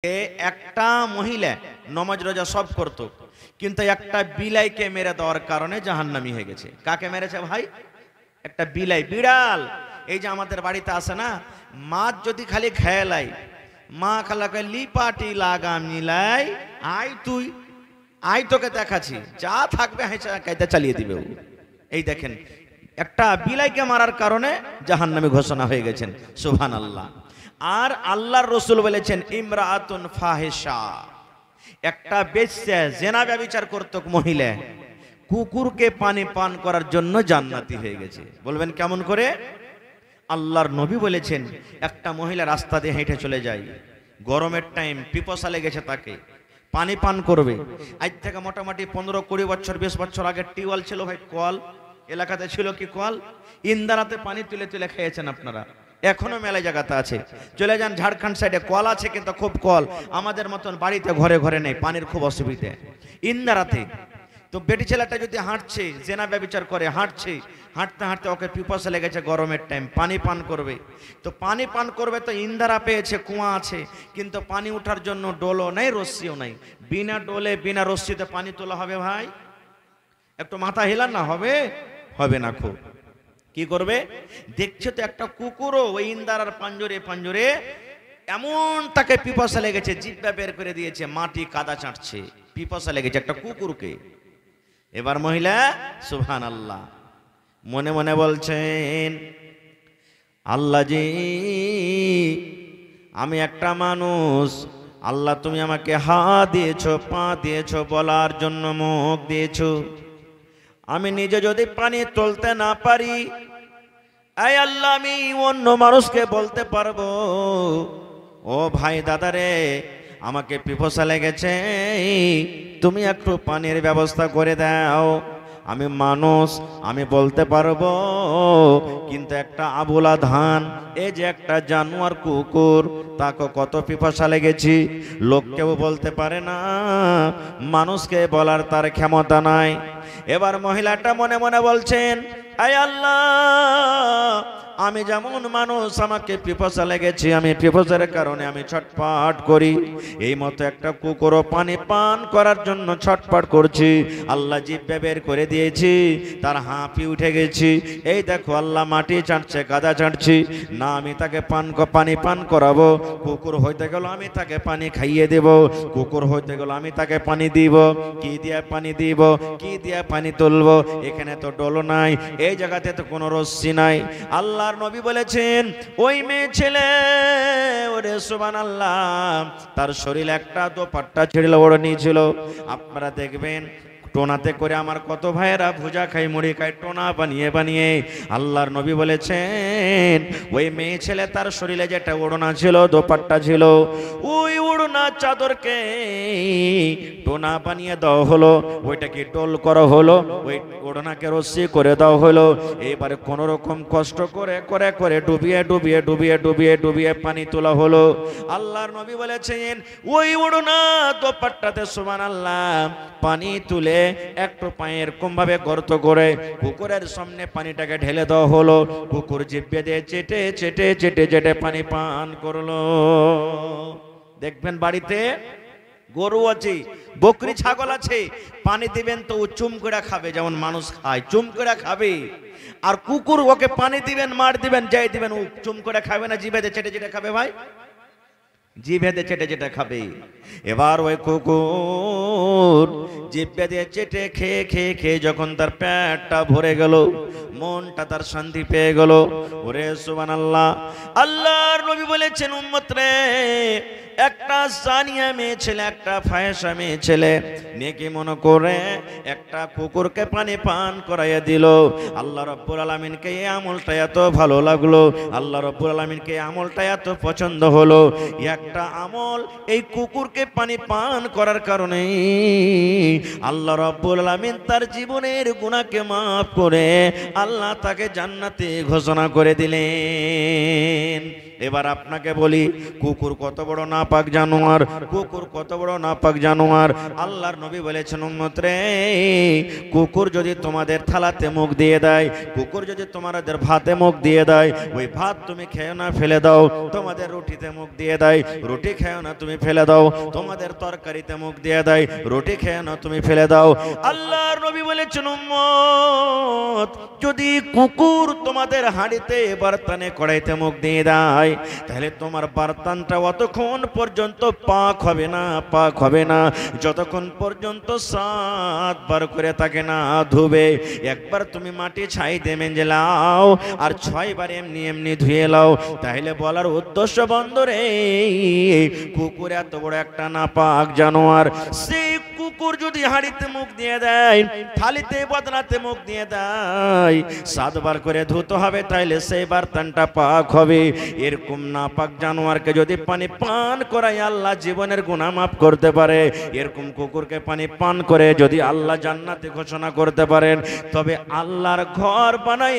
একটা মহিলা নামাজ রোজা সব করত, কিন্তু একটা বিলাইকে মেরে দেওয়ার কারণে জাহান্নামী হয়ে গেছে। কাকে মেরেছে ভাই? একটা বিলাই, বিড়াল। এই যে আমাদের বাড়িতে আসে না, মাছ যদি খালি খেয়ালাই, মা খালাকে লিপাটি লাগা মিলাই, আয় তুই আয়, তোকে দেখাচ্ছি, যা থাকবে কায়দা চালিয়ে দিবে। এই দেখেন, একটা বিলাইকে মারার কারণে জাহান্নামী ঘোষণা হয়ে গেছেন। সুবহানাল্লাহ। আর আল্লাহর রসুল বলেছেন ইমরাআতুন ফাহিশা, একটা বেশ্যা জেনা ব্যভিচার করত মহিলা, কুকুরকে পানি পান করার জন্য জান্নাতি হয়ে গেছে। বলবেন কেমন করে? আল্লাহর নবী বলেছেন একটা মহিলা রাস্তা দিয়ে হেঁটে চলে যায়, গরমের টাইম, পিপাসা লেগেছে, তাকে পানি পান করবে। আজ থেকে মোটামুটি 15-20 বছর 20 বছর আগে টিউবওয়েল ছিল ভাই, কল এলাকাতে ছিল কি কল, ইন্দারাতে পানি তুলে তুলে খেয়েছেন আপনারা, এখনো মেলা জায়গাতে আছে। চলে যান ঝাড়খণ্ড সাইডে, কল আছে কিন্তু খুব কল, আমাদের মতন বাড়িতে ঘরে ঘরে নেই, পানির খুব অসুবিধে ইন্দারাতে। তো বেটি ছেলেটা যদি হাঁটছে, জেনা ব্যভিচার করে, হাঁটছে, হাঁটতে হাঁটতে ওকে পিপাসা লেগেছে, গরমের টাইম, পানি পান করবে। তো পানি পান করবে, তো ইন্দারা পেয়েছে, কুয়া আছে, কিন্তু পানি ওঠার জন্য ডোলও নেই, রশ্মিও নাই। বিনা ডোলে বিনা রশ্মিতে পানি তোলা হবে ভাই? একটু মাথা হেলান না, হবে? হবে না। খুব কি করবে? দেখছে তো একটা কুকুরও ওই ইন্দারার পাঞ্জরে পাঞ্জরে, এমন তাকে পিপাসা লেগেছে, জিহ্বা বের করে দিয়েছে, মাটি কাদা চাটছে, পিপাসা লেগেছে একটা কুকুরকে। এবার মহিলা সুবহানাল্লাহ মনে মনে বলছেন, আল্লাহ জি, আমি একটা মানুষ, আল্লাহ তুমি আমাকে হাত দিয়েছো, পা দিয়েছো, বলার জন্য মুখ দিয়েছো, আমি নিজে যদি পানি তুলতে না পারি, এই আল্লাহ আমি অন্য মানুষকে বলতে পারবো, ও ভাই দাদারে, আমাকে পিপাসা লেগেছে, তুমি একটু পানির ব্যবস্থা করে দাও। আমি মানুষ, আমি বলতে পারবো, কিন্তু একটা আবুলা ধান, এই যে একটা জানোয়ার কুকুর, তাকে কত পিপাসা লেগেছি, লোককেও বলতে পারে না, মানুষকে বলার তার ক্ষমতা নাই। এবার মহিলাটা মনে মনে বলছেন, আয় আল্লাহ, আমি যেমন মানুষ, আমাকে পিপাসা লেগেছে, আমি পিপাসার কারণে আমি ছটফট করি, এই মতো একটা কুকুরও পানি পান করার জন্য ছটফট করছি, আল্লাহ জিহ্বা বের করে দিয়েছি, তার হাঁপি উঠে গেছি, এই দেখো আল্লাহ মাটি চাটছে, কাদা চাটছি, না আমি তাকে পানি পান করাবো, কুকুর হইতে গেল আমি তাকে পানি খাইয়ে দেব, কুকুর হইতে গেল আমি তাকে পানি দিব, কি দিয়ে পানি দিব, কি দিয়ে পানি তুলবো, এখানে তো ডলো নাই, এই জায়গাতে তো কোনো রশ্মি নাই। আল্লাহর নবী বলেছেন, ওই মেয়ে ছেলে, ওরে সুবহানাল্লাহ, তার শরীরে একটা দোপাট্টা ছিল, ওড়নি ছিল। আপনারা দেখবেন টোনাতে করে আমার কত ভাইয়েরা ভুজা খাই, মুড়ি খাই, টোনা বানিয়ে বানিয়ে। আল্লাহর নবী বলেছেন, ওই মেয়ে ছেলে তার শরীরে যেটা ওড়না ছিল, দোপাট্টা ছিল, ওই ওড়না চাদরকে টোনা বানিয়ে দেওয়া হলো, ওইটাকে টোল করা হলো, ওই ওড়নাকে রশ্মি করে দেওয়া হলো। এবারে কোন রকম কষ্ট করে করে করে ডুবিয়ে ডুবিয়ে ডুবিয়ে ডুবিয়ে ডুবিয়ে পানি তোলা হলো। আল্লাহর নবী বলেছেন, ওই ওড়না দোপাট্টাতে সুবহানাল্লাহ পানি তুলে একটু পায়ের কম ভাবে গর্ত করে কুকুরের সামনে পানিটাকে ঢেলে দেওয়া হলো, কুকুর জিভে দিয়ে চেটে চেটে চেটে চেটে পানি পান করলো। দেখবেন বাড়িতে গরু আছে, বকরি ছাগল আছে, পানি দিবেন তো ও চুম করে খাবে, যেমন মানুষ খায়, চুম করে খাবে। আর কুকুর, ওকে পানি দিবেন, মার দিবেন, যাই দিবেন, ও চুম করে খাবে না, জিভে দিয়ে চেটে চেটে খাবে ভাই, জিভে দিয়ে চেটে চেটে খাবে। এবার ওই কুকুর জিভে দিয়ে চেটে খেয়ে খেয়ে খেয়ে যখন তার পেটটা ভরে গেল, মনটা তার শান্তি পেয়ে গেল, ওরে সুবহানাল্লাহ, আল্লাহর নবী বলেছেন, উম্মত রে, একটা জানিয়া মেয়ে ছেলে, একটা ফাহেসা মেয়ে ছেলে নেকি মনে করে একটা কুকুরকে পানি পান করাইয়া দিল। আল্লাহ রাব্বুল আলামিনকে এই আমলটা এত ভালো লাগলো, আল্লাহ রাব্বুল আলামিনকে এই আমলটা এত পছন্দ হলো, একটা আমল, এই কুকুরকে পানি পান করার কারণে আল্লাহ রাব্বুল আলামিন তার জীবনের গুনাহকে মাফ করে আল্লাহ তাকে জান্নাতে ঘোষণা করে দিলেন। এবার আপনাকে বলি, কুকুর কত বড় না নাপাক জানোয়ার, কুকুর কত বড় নাপাক জানোয়ার। আল্লাহর নবী বলেছেন উম্মত রে, কুকুর যদি তোমাদের থালাতে মুখ দিয়ে দেয়, কুকুর যদি তোমাদের ভাতে মুখ দিয়ে দেয়, ওই ভাত তুমি খেও না, ফেলে দাও। তোমাদের রুটিতে মুখ দিয়ে দেয়, রুটি খেও না, তুমি ফেলে দাও। তোমাদের তরকারিতে মুখ দিয়ে দেয়, রুটি খেও না, তুমি ফেলে দাও। আল্লাহর নবী বলেছেন উম্মত, যদি কুকুর তোমাদের হাঁড়িতে বারতানে কড়াইতে মুখ দিয়ে দেয়, তাহলে তোমার বারতানটা অতক্ষণ পর্যন্ত পাক হবে না, পাক হবে না, যতক্ষণ পর্যন্ত 7 বার করে তাকে না ধুবে। একবার তুমি মাটি ছাই দিয়ে মেজে লাও, আর 6 বার এমনি এমনি ধুয়ে লাও। তাহলে বলার উদ্দেশ্য বন্ধুরে, কুকুর এত বড় একটা নাপাক জানোয়ার। সেই কুকুর যদি হাঁড়িতে মুখ দিয়ে দেয়, থালিতে বদনাতে মুখ দিয়ে দেয়, 7 বার করে ধুতে হবে, তাইলে সেই বারতানটা পাক হবে। এরকম নাপাক জানোয়ারকে যদি পানি পান করাই আল্লাহ জীবনের গুনাহ মাফ করতে পারে, এরকম কুকুরকে পানি পান করে যদি আল্লাহ জান্নাতে ঘোষণা করতে পারেন, তবে আল্লাহর ঘর বানায়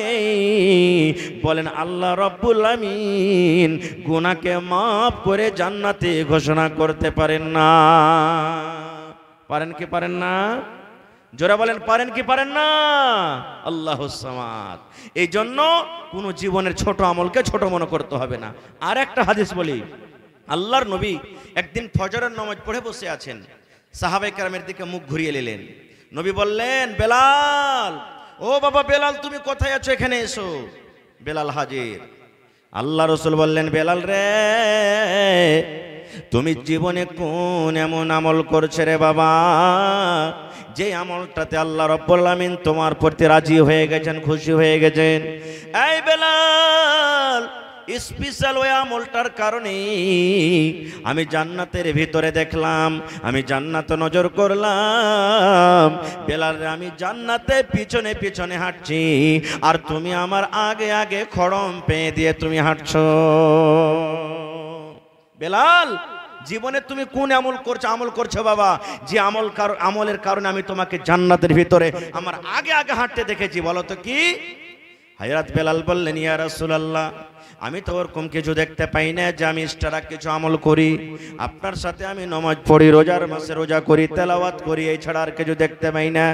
বলেন আল্লাহ রব্বুল আমিন গুনাহকে মাফ করে জান্নাতে ঘোষণা করতে পারেন না? পারেন কি পারেন না? জোরে বলেন, পারেন কি পারেন না? আল্লাহুস সামাদ। এই জন্য কোন জীবনের ছোট আমলকে ছোট মনে করতে হবে না। আর একটা হাদিস বলি, আল্লাহর নবী একদিন ফজরের নামাজ পড়ে বসে আছেন, সাহাবায়ে কেরামের দিকে মুখ ঘুরিয়ে নিলেন। নবী বললেন, বেলাল, ও বাবা বেলাল, তুমি কোথায় আছো? এখানে এসো। বেলাল হাজির। আল্লাহ রাসূল বললেন, বেলাল রে, তুমি জীবনে কোন এমন আমল করছে রে বাবা, যে আমলটাতে আল্লাহ রাব্বুল আমিন তোমার প্রতি রাজি হয়ে গেছেন, খুশি হয়ে গেছেন? এই বেলাল, স্পেশাল ওই আমলটার কারণে আমি জান্নাতের ভিতরে দেখলাম, আমি জান্নাতে নজর করলাম। বেলাল, আমি জান্নাতে পিছনে পিছনে হাঁটছি, আর তুমি আমার আগে আগে খড়ম পেয়ে দিয়ে তুমি হাঁটছো। বেলাল, জীবনে তুমি কোন আমল করছো বাবা, যে আমলের কারণে আমি তোমাকে জান্নাতের ভিতরে আমার আগে আগে হাঁটতে দেখেছি? বলো তো কি? হযরত বেলাল বললেন, ইয়া রাসূলুল্লাহ, আমি তো ওরকম কিছু দেখতে পাই না যে আমি এক্সট্রা কিছু আমল করি। আপনার সাথে আমি নামাজ পড়ি, রোজার মাসে রোজা করি, তেলাওয়াত করি, এই ছাড়া আর কিছু দেখতে পাই না।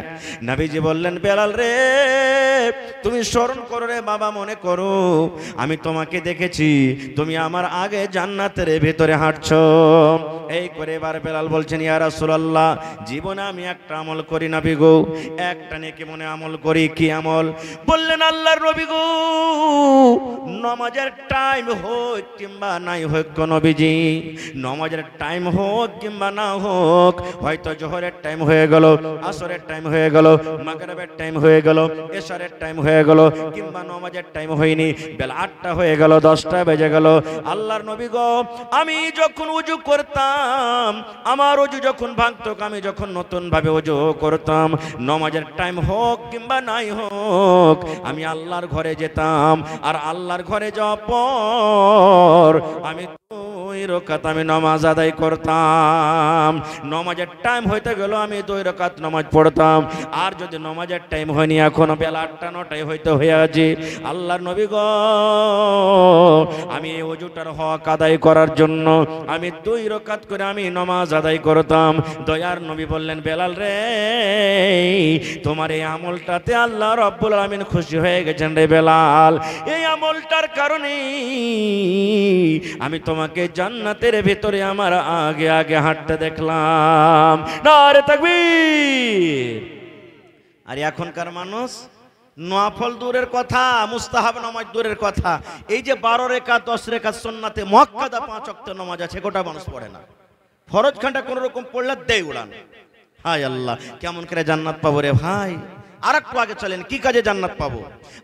নবীজি বললেন, বেলাল রে, তুমি স্মরণ করো রে বাবা, মনে করো আমি তোমাকে দেখেছি, তুমি আমার আগে জান্নাতের ভিতরে হাঁটছো। এই করে এবার বেলাল বলছেন, ইয়া রাসূলুল্লাহ, জীবনে আমি একটা আমল করি নবী গো, একটা নেকি মনে আমল করি। কি আমল? বললেন, আল্লাহর নবী গো, নামাজের টাইম হোক কিংবা নাই হোক গো নবীজি, নামাজের টাইম হোক কিংবা না হোক, হয়তো জোহরের টাইম হয়ে গেল, আসরের টাইম হয়ে গেল, মাগরিবের টাইম হয়ে গেল, এশারের টাইম হয়ে গেল, কিংবা নামাজের টাইম হয়নি, বেলা 8টা হয়ে গেল, 10টা বেজে গেল, আল্লাহর নবী গো, আমি যখন ওযু করতাম, আমার ওযু যখন ভাঙতো, আমি যখন নতুন ভাবে ওযু করতাম, নামাজের টাইম হোক কিংবা নাই হোক, আমি আল্লাহর ঘরে যেতাম, আর আল্লাহর ঘরে যাওয়ার পর আমি 2 রাকাত আমি নামাজ আদায় করতাম। নামাজের টাইম হইতে গেল, আমি 2 রাকাত নামাজ পড়তাম। আর যদি নামাজের টাইম হয়নি, এখন বেলা 8টা 9টায় হইতে হয়ে আছে, আল্লাহর নবী গো, আমি এই ওযুটার হক আদায় করার জন্য আমি 2 রাকাত করে আমি নামাজ আদায় করতাম। দয়ার নবী বললেন, বেলাল রে, তোমার এই আমলটাতে আল্লাহ রাব্বুল আমিন খুশি হয়ে গেছেন রে বেলাল। এই আমলটার কারণে আমি তোমাকে জান্নাতের ভিতরে আমার আগে আগে হাঁটতে দেখলাম। নারে তাকবীর। আর এখনকার মানুষ নফল দূরের কথা, মুস্তাহাব নামাজ দূরের কথা, এই যে 12 রাকাত 10 রাকাত সুন্নাতে মুআক্কাদা 5 ওয়াক্ত নামাজ আছে, গোটা মানুষ পড়ে না। ফরজ খানটা কোন রকম পড়লে দেয় উড়ান। হায় আল্লাহ, কেমন করে জান্নাত পাবো রে ভাই? আর একটু আগে চলেন, কি কাজে জান্নাত পাবো?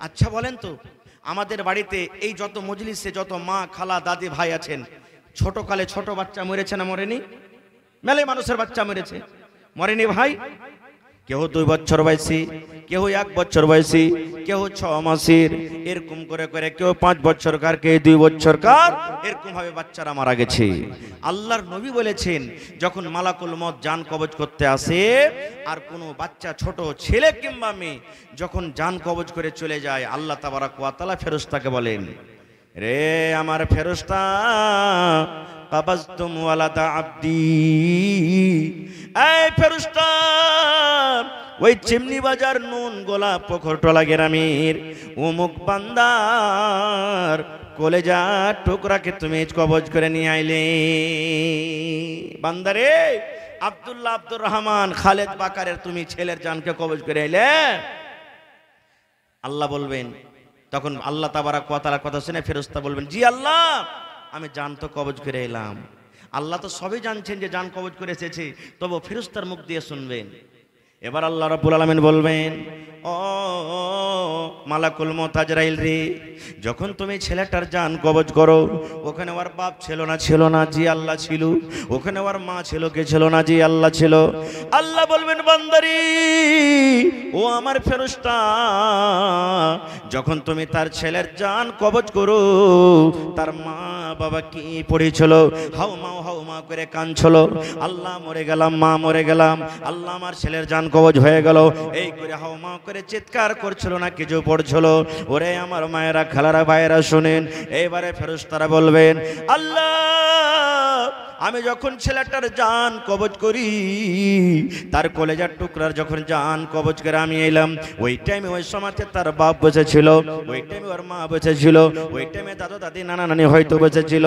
আচ্ছা বলেন তো, আমাদের বাড়িতে এই যত মজলিসে যত মা, খালা, দাদি, ভাই আছেন, ছোটকালে ছোট বাচ্চা মরেছে না মরেনি? মেলে মানুষের বাচ্চা মরেছে, মরেনি ভাই? কেউ 2 বছর বয়সী, কেউ 1 বছর বয়সী, কেউ 6 মাসের, এরকম করে করে কেউ 5 বছরকার, কেউ 2 বছরকার, এরকম ভাবে বাচ্চারা মারা গেছে। আল্লাহর নবী বলেছেন, যখন মালাকুল মউত জান কবজ করতে আসে, আর কোনো বাচ্চা, ছোট ছেলে কিংবা মেয়ে যখন জান কবজ করে চলে যায়, আল্লাহ তাবারাক ওয়া তাআলা ফেরেশতাকে বলেন, রে আমার ফেরেশতা, কাবাজতুম ওয়ালাদা আব্দি। এই ফেরেশতা, ওই চিমনি বাজার নুন গোলা পোখরটলা গ্রামের অমুক বান্দার কলেজা টুকরাকে তুমি কবজ করে নিয়ে আইলে। বান্দারে, আব্দুল্লাহ আব্দুর রহমান খালেদ বাকারের তুমি ছেলের জানকে কবজ করে আইলে। আল্লাহ বলবেন, তখন আল্লাহ তাবারাক ওয়া তাআলার কথা শুনে ফেরেশতা বলবেন, জি আল্লাহ, আমি জান তো কবজ করে এলাম। আল্লাহ তো সবই জানছেন যে জান কবজ করে এসেছে, তবু ফেরেশতার মুখ দিয়ে শুনবেন। এবার আল্লাহ রাব্বুল আলামিন বলবেন, ও মালাকুল মউত আজরাইল রে, যখন তুমি ছেলেটার জান কবজ করো, ওখানে ওর বাপ ছিল না? ছিল না। জি আল্লাহ ছিল। ওখানে ওর মা ছিল? কে ছিল না? জি আল্লাহ ছিল। আল্লাহ বলবেন, বান্দারি, ও আমার ফেরেশতা, যখন তুমি তার ছেলের জান কবজ করো, তার মা বাবা কি পড়েছিল? হাউমা করে কাঁদছিল, আল্লাহ মরে গেলাম, মা মরে গেলাম, আল্লাহ আমার ছেলের জান কবজ হয়ে গেল, এই করে হাউমা করে চিৎকার করছিল না কিছু পড়ছিল? ওরে আমার মায়েরা, খালারা, ভাইয়েরা শুনেন, এইবারে ফেরেশতারা বলবেন, আল্লাহ, আমি যখন ছেলেটার জান কবজ করি, তার কলেজার টুকরার যখন জান কবজ করে আমি এলাম, ওই টাইমে ওই সময়তে তার বাপ বসেছিল, ওই টাইমে ওর মা বসেছিল, ওই টাইমে দাদু দাদি নানা নানি হয়তো বসেছিল।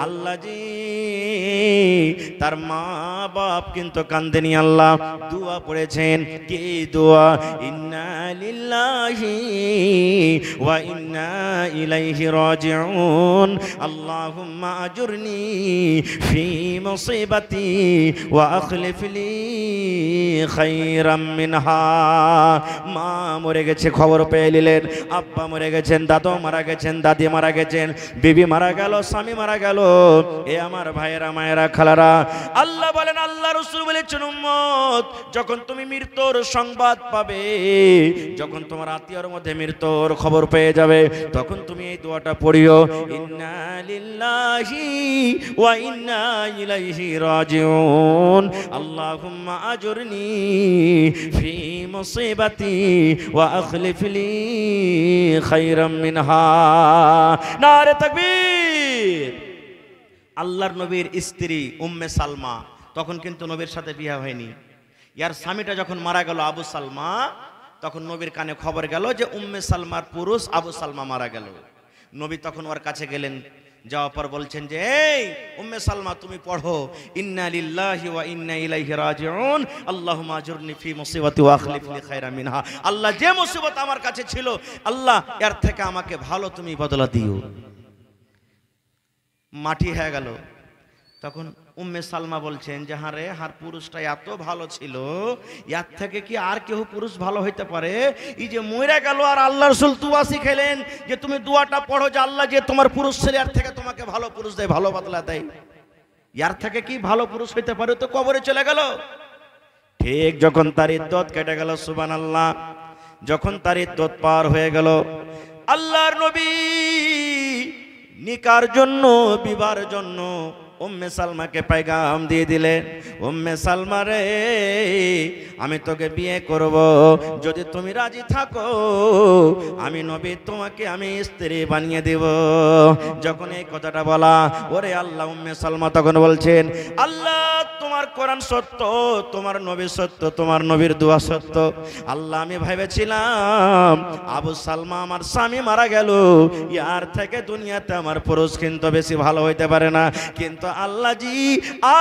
আল্লাহ জি, তার মা বাপ কিন্তু কান্দেনি। আল্লাহ দোয়া পড়েছেন, কি দোয়া? ইন্না লিল্লাহি ওয়া ইন্না ইলাইহি রাজিউন, আল্লাহুম্মা আজুরনি ফি মুসিবাতি ওয়া আখলিফ লি খায়রাম মিনহা। মা মরে গেছে খবর পেয়ে নিলেন, আব্বা মরে গেছেন, দাদু মারা গেছেন, দাদি মারা গেছেন, বিবি মারা গেল, স্বামী মারা গেল। এ আমার ভাইয়েরা, মায়েরা, খালারা, আল্লাহ বলেন, আল্লাহ রাসূল বলেছেন, উম্মত, যখন তুমি মৃত্যুর সংবাদ পাবে, যখন তোমার আত্মীয়র মধ্যে মৃত্যুর খবর পেয়ে যাবে, তখন তুমি এই দোয়াটা পড়িও, ইন্না লিল্লাহি ওয়া ইন্না ইলাইহি রাজিউন, আল্লাহুম্মা আজুরনি ফি মুসিবাতি ওয়া আখলিফ লি খায়রাম মিনহা। নারে তাকবীর। আল্লাহর নবীর স্ত্রী উম্মে সালমা, তখন কিন্তু নবীর সাথে বিয়ে হয়নি। ইয়ার স্বামীটা যখন মারা গেল আবু সালমা, তখন নবীর কানে খবর গেল যে উম্মে সালমার পুরুষ আবু সালমা মারা গেল। নবী তখন ওর কাছে গেলেন, যাওয়ার পর বলছেন যে, এই উম্মে সালমা, তুমি পড়ো, ইন্না লিল্লাহি ওয়া ইন্না ইলাইহি রাজিউন, আল্লাহুম্মা আজুরনি ফি মুসিবাতি ওয়া আখলিফ লি খায়রাম মিনহা। আল্লাহ, যে মুসিবত আমার কাছে ছিল, আল্লাহ এর থেকে আমাকে ভালো তুমি বদলা দিও। মাটি হয়ে গেল। তখন উম্মে সালমা বলছেন যে, হ্যাঁ রে, হার পুরুষটা এত ভালো ছিল, এর থেকে কি আর কেউ পুরুষ ভালো হইতে পারে? এই যে মরে গেল, আর আল্লাহ রাসূল দুয়া শিখাইলেন যে তুমি দুয়াটা পড়ো যে আল্লাহ যে তোমার পুরুষ ছেলে এর থেকে তোমাকে ভালো পুরুষ দেয়, ভালো বদলা দেয়। এর থেকে কি ভালো পুরুষ হইতে পারে? তো কবরে চলে গেল। ঠিক যখন তার ইদ্দত কেটে গেল, সুবহানাল্লাহ, যখন তার ইদ্দত পার হয়ে গেল, আল্লাহর নবী নিকার জন্য, বিবাহের জন্য উম্মে সালমাকে পেগাম দিয়ে দিলেন, উম্মে সালমা রে, আমি তোকে বিয়ে করব, যদি তুমি রাজি থাকো, আমি নবী তোমাকে আমি স্ত্রী বানিয়ে দেব। যখন এই কথাটা বলা, ওরে আল্লাহ, উম্মে সালমা তখন বলছেন, আল্লাহ, তোমার কোরআন সত্য, তোমার নবী সত্য, তোমার নবীর দোয়া সত্য। আল্লাহ, আমি ভেবেছিলাম আবু সালমা আমার স্বামী মারা গেল, ইয়ার থেকে দুনিয়াতে আমার পুরুষ কিন্তু বেশি ভালো হইতে পারে না, কিন্তু আল্লাহ জি,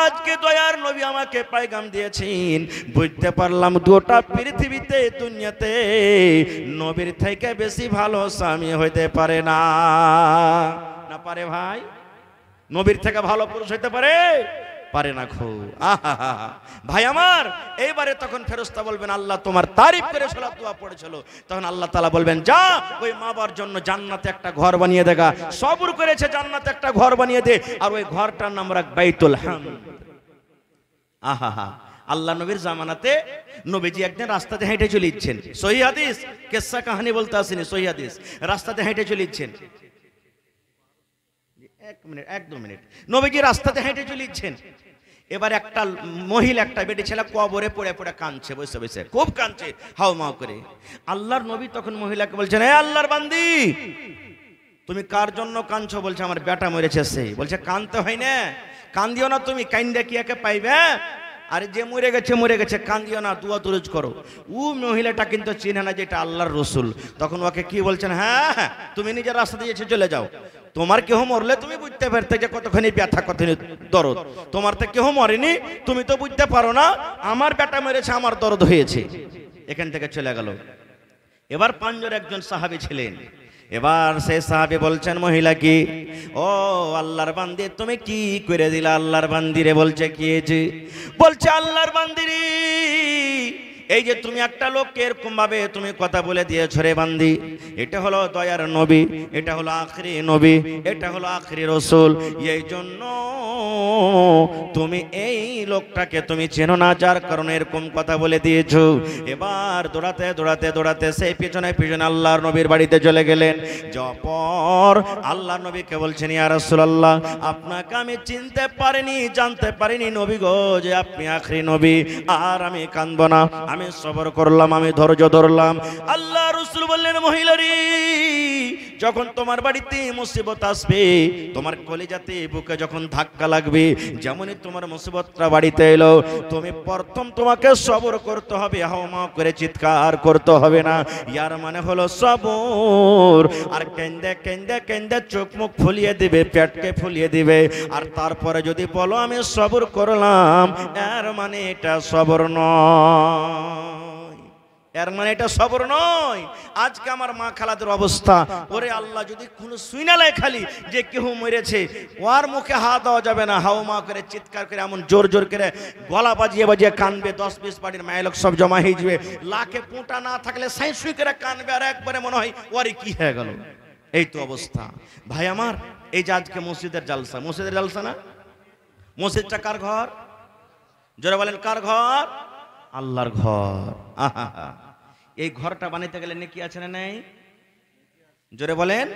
আজকে দয়ার নবী আমাকে পেগাম দিয়েছেন, বুঝতে পারলাম গোটা পৃথিবীতে, দুনিয়াতে নবীর থেকে বেশি ভালো স্বামী হইতে পারে না। না পারে ভাই? নবীর থেকে ভালো পুরুষ হইতে পারে? পারে না। খুব ভাই আমার, এইবারে তখন ফেরেশতা বলবেন, আল্লাহ তোমার তারিফ করে সালাত দোয়া পড়েছিল। তখন আল্লাহ তাআলা বলবেন, যা ওই মা বাবার জন্য জান্নাতে একটা ঘর বানিয়ে দেগা, সবর করেছে, জান্নাতে একটা ঘর বানিয়ে দে, আর ওই ঘরটার নাম রাখ বাইতুল হামদ। আহা, আল্লাহ নবীর জামানাতে নবীজি একদিন রাস্তাতে হেঁটে চলে যাচ্ছেন, সহি হাদিস, কিসসা কাহিনী বলতে আসেনি, সহি হাদিস, রাস্তাতে হেঁটে চলে যাচ্ছেন, এক দু মিনিট, নবীজি রাস্তাতে হেঁটে চলে যাচ্ছেন। এবার একটা মহিলা, একটা বেটি ছেলে কবরে পড়ে পড়ে কাঁদছে, বসে বসে খুব কাঁদছে, হাউমাউ করে। আল্লাহর নবী তখন মহিলাকে বলছেন, হে আল্লাহর বান্দি, তুমি কার জন্য কাঁদছো? বলছে, আমার বেটা মরেছে। সেই বলছে, কাঁদতে হয় না, কান্দিও না, তুমি কাইন্দা কি একে পাইবে? আরে যে মরে গেছে কান্দিও না, দুয়া দুরুজ করো। ও মহিলাটা কিন্তু চিনে না যে এটা আল্লাহর রসুল। তখন ওকে কি বলছেন, হ্যাঁ তুমি নিজের রাস্তা দিয়েছে চলে যাও। তোমার কেহ মরলে তুমি বুঝতে পারতে যে কতখানি ব্যথা, কতখানি দরদ। তোমার তো কেহ মরেনি, তুমি তো বুঝতে পারো না আমার বেটা মেরেছে, আমার দরদ হয়েছে। এখান থেকে চলে গেল। এবার পাঁচজন একজন সাহাবী ছিলেন। এবার সেই সাহাবী বলছেন মহিলা কি, ও আল্লাহর বান্দি তুমি কি করে দিলা? আল্লাহর বান্দিরে বলছে কি হয়েছে? বলছে আল্লাহর বান্দিরে, এই যে তুমি একটা লোককে এরকম ভাবে তুমি কথা বলে দিয়েছ রে বান্দি, এটা হলো দয়ার নবী, এটা হলো আখরি নবী, এটা হলো আখরি রসুল। এই জন্য তুমি এই লোকটাকে তুমি চেনো না, যার কারণে এরকম কথা বলে দিয়েছ। এবার দৌড়াতে দৌড়াতে দৌড়াতে সেই পিছনে পিছনে আল্লাহর নবীর বাড়িতে চলে গেলেন। যাওয়ার পর আল্লাহর নবীকে বলছেন, ইয়া রাসূলুল্লাহ আপনাকে আমি চিনতে পারিনি, জানতে পারিনি নবী গো, যে আপনি আখরি নবী। আর আমি কাঁদব না, আমি সবর করলাম, আমি ধৈর্য ধরলাম। আল্লাহ রাসূল বললেন, মহিলারি যখন তোমার বাড়িতে মুসিবত আসবে, তোমার কলিজাতে বুকে যখন ধাক্কা লাগবে, যেমনই তোমার মুসিবতটা বাড়িতে এলো, তুমি প্রথম তোমাকে সবর করতে হবে, হাওমা করে চিৎকার করতে হবে না। ইয়ার মানে হলো সবর। আর কেন্দে কেন্দে কেন্দে চোখ মুখ ফুলিয়ে দিবে, পেটকে ফুলিয়ে দিবে। আর তারপরে যদি বলো আমি সবর করলাম, এর মানে এটা সবর নয়, এর মানে এটা সবর নয়। আজকে আমার মা খালাদের অবস্থা, ওরে আল্লাহ যদি কোনো সুইনালায় খালি যে কেউ মরেছে, ওর মুখে হাত দেওয়া যাবে না, হাওমা করে চিৎকার করে এমন জোর জোর করে গলা বাজিয়ে বাজিয়ে কানবে, 10-20 বাড়ির মায়ের লোক সব জমা হয়ে যাবে, লাখে পোঁটা না থাকলে সাঁই করে কানবে, আর একবারে মনে হয় ওরে কি হয়ে গেল। এই তো অবস্থা ভাই আমার। এই যে আজকে মসজিদের জালসা, মসজিদের জালসা না, মসজিদটা কার ঘর? জোরে বলেন কার ঘর? আল্লাহর ঘর। আহা, এই ঘরটা বানাইতে গেলে নেকি আছে না নাই? জোরে বলেন।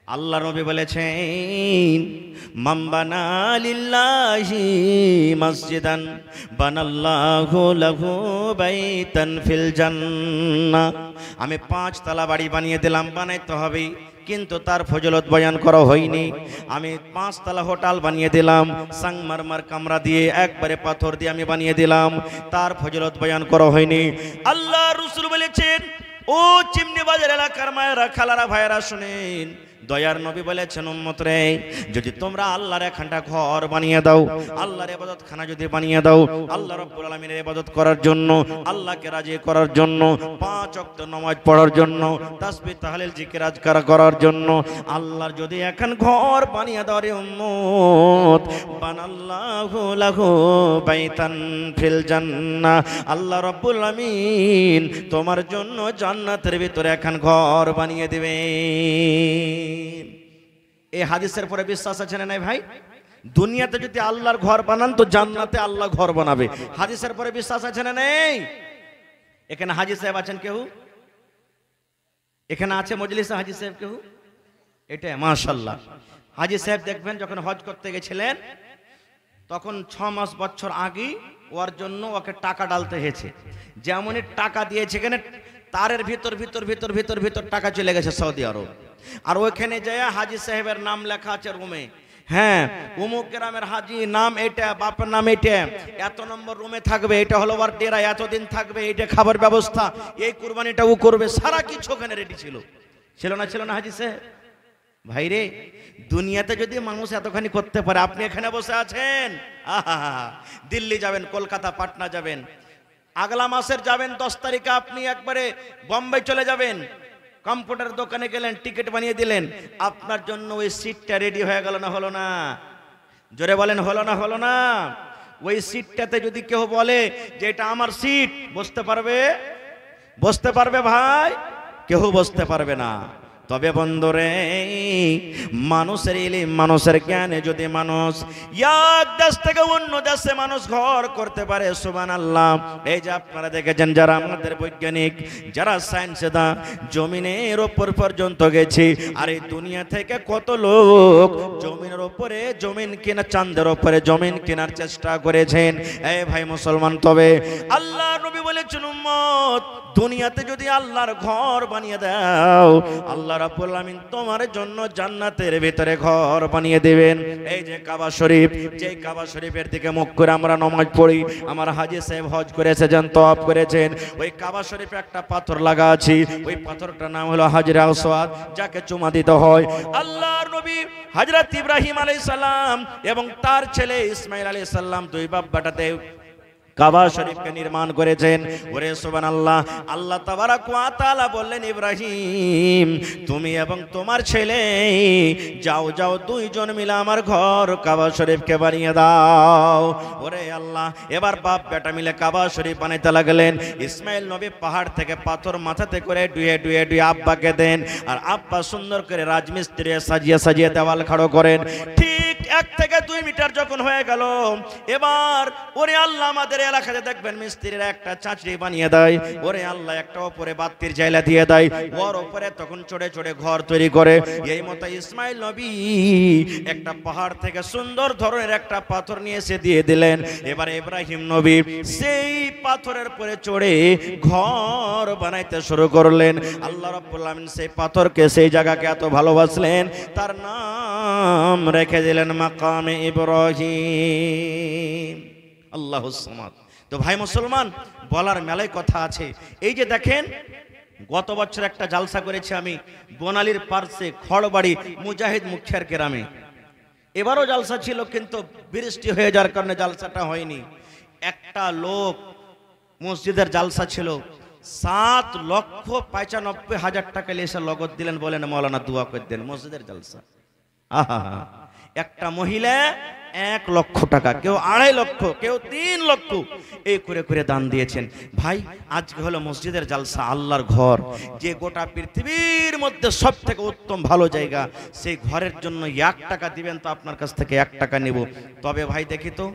আল্লাহ নবী বলেছেন, মান বানা লিল্লাহি মসজিদান বানাল্লাহু লাহু বাইতান ফিল জান্নাহ। আমি 5 তলা বাড়ি বানিয়ে দিলাম, বানাইতে হবে, কিন্তু তার ফজিলত বয়ান করা হয়নি। আমি 5 তলা হোটেল বানিয়ে দিলাম, সাংমারমার কামরা দিয়ে, একবারে পাথর দিয়ে আমি বানিয়ে দিলাম, তার ফজিলত বয়ান করা হয়নি। আল্লাহ রাসূল বলেছেন, ও চিমনি বাজার এলাকার মায়েরা, খালারা, ভাইয়েরা শুনেন, দয়ার নবী বলেছেন, উম্মত রে, যদি তোমরা আল্লাহর একখানা ঘর বানিয়ে দাও, আল্লাহর ইবাদতখানা যদি বানিয়ে দাও, আল্লাহ রাব্বুল আলামিনের ইবাদত করার জন্য, আল্লাহকে রাজি করার জন্য, 5 ওয়াক্ত নামাজ পড়ার জন্য, তাসবিহ তাহলিল জিকির আজকার করার জন্য, আল্লাহর যদি একখান ঘর বানিয়ে দাও রে উম্মত, বানাল্লাহু লাহু বাইতান ফিল জান্নাহ, আল্লাহ রাব্বুল আলামিন তোমার জন্য জান্নাতের ভিতরে একখান ঘর বানিয়ে দিবে। এই হাদিসের পরে বিশ্বাস আছে না নাই ভাই? দুনিয়াতে যদি আল্লাহর ঘর বানান, তো জান্নাতে আল্লাহ ঘর বানাবে। হাদিসের পরে বিশ্বাস আছে না নেই? এখানে হাজী সাহেব আছেন কেউ? এখানে আছে মজলিসে হাজী সাহেব কেউ? এটা মাশাআল্লাহ। হাজী সাহেব দেখবেন যখন হজ করতে গেছিলেন, তখন 6 বছর আগে ওর জন্য ওকে টাকা ডালতে হয়েছে। যেমনই টাকা দিয়েছে, এখানে তারের ভিতর ভিতর ভিতর ভিতর ভিতর টাকা চলে গেছে সৌদি আরব। আর ওইখানে যায় হাজী সাহেবের নাম লেখা আছে রুমে, হ্যাঁ অমুক গ্রামের হাজী, নাম এটা, বাপের নাম এটা, এত নম্বর রুমে থাকবে, এটা হলো ওর ডেরা, এতদিন থাকবে, এটা খাবার ব্যবস্থা, এই কুরবানিটা ও করবে, সারা কিছু ওখানে রেডি ছিল। ছিল না? ছিল না হাজী সাহেব? ভাইরে, দুনিয়াতে যদি মানুষ এতখানি করতে পারে, আপনি এখানে বসে আছেন, আহা, দিল্লি যাবেন, কলকাতা, পাটনা যাবেন, আগলা মাসের যাবেন 10 তারিখে আপনি একবারে বোম্বে চলে যাবেন, কম্পিউটার দোকানে গেলেন, টিকিট বানিয়ে দিলেন, আপনার জন্য ওই সিটটা রেডি হয়ে গেল না? হলো না? জোরে বলেন, হলো না? হলো না? ওই সিটটাতে যদি কেউ বলে যে এটা আমার সিট, বসতে পারবে? বসতে পারবে ভাই? কেউ বসতে পারবে না। তবে বন্ধুরে, মানুষের ইলম, মানুষের জ্ঞানে যদি মানুষ এক দেশ থেকে অন্য দেশে মানুষ ঘর করতে পারে, সুবহানাল্লাহ। এই যে আপনারা দেখেছেন, যারা আমাদের বৈজ্ঞানিক, যারা সায়েন্সে দা জমিনের ওপর পর্যন্ত গেছে, আর এই দুনিয়া থেকে কত লোক জমিনের ওপরে জমিন কিনা, চাঁদের ওপরে জমিন কেনার চেষ্টা করেছেন। এই ভাই মুসলমান, তবে আল্লাহ আল্লাহ নবী বলেছেন উম্মত দুনিয়াতে যদি আল্লাহর ঘর বানিয়ে দাও আল্লাহ রাব্বুল আমিন তোমার জন্য জান্নাতের ভিতরে ঘর বানিয়ে দেবেন। এই যে কাবা শরীফ, যে কাবা শরীফের দিকে মুখ করে আমরা নামাজ পড়ি, আমার হাজী সাহেব হজ করেছে যান তওয়াফ করেছেন, ওই কাবা শরীফে একটা পাথর লাগা আছে, ওই পাথরটার নাম হলো হাজরে আসওয়াদ, যাকে চুমা দিতে হয়। আল্লাহর নবী হযরত ইব্রাহিম আলাইহিস সালাম এবং তার ছেলে ইসমাঈল আলাইহিস সালাম দুই বাপ বেটাতে কাবা শরীফকে নির্মাণ করেছেন। ওরে সুবহানাল্লাহ, আল্লাহ তাবারক ওয়া তাআলা বললেন ইব্রাহিম তুমি এবং তোমার ছেলে যাও যাও দুইজন মিলে আমার ঘর কাবা শরীফকে বানিয়ে দাও। ওরে আল্লাহ, এবার বাপ বেটা মিলে কাবা শরীফ বানাইতে লাগলেন। ইসমাইল নবী পাহাড় থেকে পাথর মাথাতে করে ডুয়ে ডুয়ে ডুয়ে আব্বাকে দেন, আর আব্বা সুন্দর করে রাজমিস্ত্রি সাজিয়ে সাজিয়ে দেওয়াল খাড়ো করেন। ঠিক 1 থেকে 2 মিটার যখন হয়ে গেল, এবার ওরে আল্লাহ আমাদের এলাকাতে দেখবেন মিস্ত্রিরা একটা চাঁচড়ি বানিয়ে দেয়, ওরে আল্লাহ একটা উপরে বাতির জায়লা দিয়ে দেয়, ওর উপরে তখন চড়ে চড়ে ঘর তৈরি করে। এই মতো ইসমাইল নবী একটা পাহাড় থেকে সুন্দর ধরনের একটা পাথর নিয়ে এসে দিয়ে দিলেন। এবার ইব্রাহিম নবী সেই পাথরের উপরে চড়ে ঘর বানাইতে শুরু করলেন। আল্লাহ রাব্বুল আমিন সেই পাথরকে, সেই জায়গাকে এত ভালোবাসলেন, তার নাম রেখে দিলেন মাকামে ইব্রাহিম। আল্লাহুস সামাদ। তো ভাই মুসলমান, বলার মেলায় কথা আছে। এই যে দেখেন, গত বছর একটা জালসা করেছি আমি বনালীর পার্শ্বে খড়বাড়ি মুজাহিদ মুখিয়ার গ্রামে। এবারও জালসা ছিল, কিন্তু বৃষ্টি হয়ে যাওয়ার কারণে জালসাটা হয়নি। একটা লোক, মসজিদের জালসা ছিল, 7,95,000 টাকা এসে লগত দিলেন, বলেন মাওলানা দোয়া করে দেন, মসজিদের জালসা। আহা, একটা মহিলা 1 লক্ষ টাকা, কেউ 2.5 লক্ষ, কেউ 3 লক্ষ এই করে করে দান দিয়েছেন। ভাই আজকে হলো মসজিদের জালসা, আল্লাহর ঘর, যে গোটা পৃথিবীর মধ্যে সব থেকে উত্তম ভালো জায়গা, সেই ঘরের জন্য 1 টাকা দিবেন তো আপনার কাছ থেকে 1 টাকা নেব। তবে ভাই দেখি তো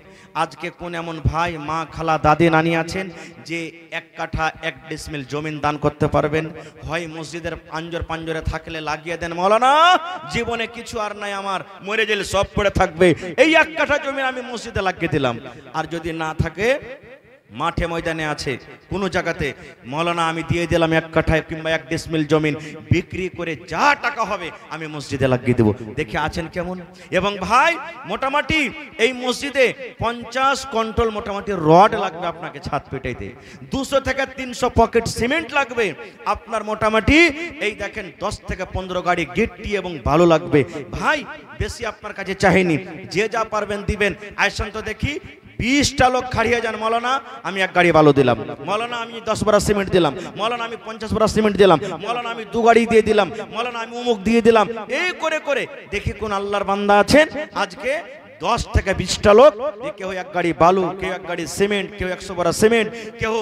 আজকে কোন এমন ভাই, মা, খালা, দাদি, নানি আছেন যে 1 কাঠা 1 ডিসমিল জমিন দান করতে পারবেন? হয় মসজিদের পাঞ্জরে থাকলে লাগিয়ে দেন, মাওলানা জীবনে কিছু আর নাই আমার, মরে গেলে সব পড়ে থাকবে, এই 1 কাঠা জমি আমি মসজিদে লাগিয়ে দিলাম। আর যদি না থাকে, মাঠে ময়দানে আছে কোন জায়গাতে, মাওলানা আমি দিয়ে দিলাম 1 কাঠা কিংবা 1 ডিসমিল জমিন, বিক্রি করে যা টাকা হবে আমি মসজিদে লাগিয়ে দেব। দেখে আছেন কেমন? এবং ভাই মোটামুটি এই মসজিদে 50 কুইন্টাল মোটামুটি রড লাগবে আপনাকে ছাদ পেটাইতে, 200 থেকে 300 পকেট সিমেন্ট লাগবে আপনার, মোটামুটি এই দেখেন 10 থেকে 15 গাড়ি গিট্টি এবং বালু লাগবে। ভাই বেশি আপনার কাছে চাইনি, যে যা পারবেন দিবেন। আইসান তো দেখি 20টা লোক খাড়িয়ে যান, মাওলানা আমি 1 গাড়ি বালু দিলাম, মাওলানা আমি 10 বড়া সিমেন্ট দিলাম, মাওলানা আমি 50 বড়া সিমেন্ট দিলাম, মাওলানা আমি 2 গাড়ি দিয়ে দিলাম, মাওলানা আমি অমুক দিয়ে দিলাম। এই করে করে দেখি কোন আল্লাহর বান্দা আছেন আজকে 10 থেকে 20টা লোক, কেউ 1 গাড়ি বালু, কেউ 1 গাড়ি সিমেন্ট, কেউ 100 বড়া সিমেন্ট, কেউ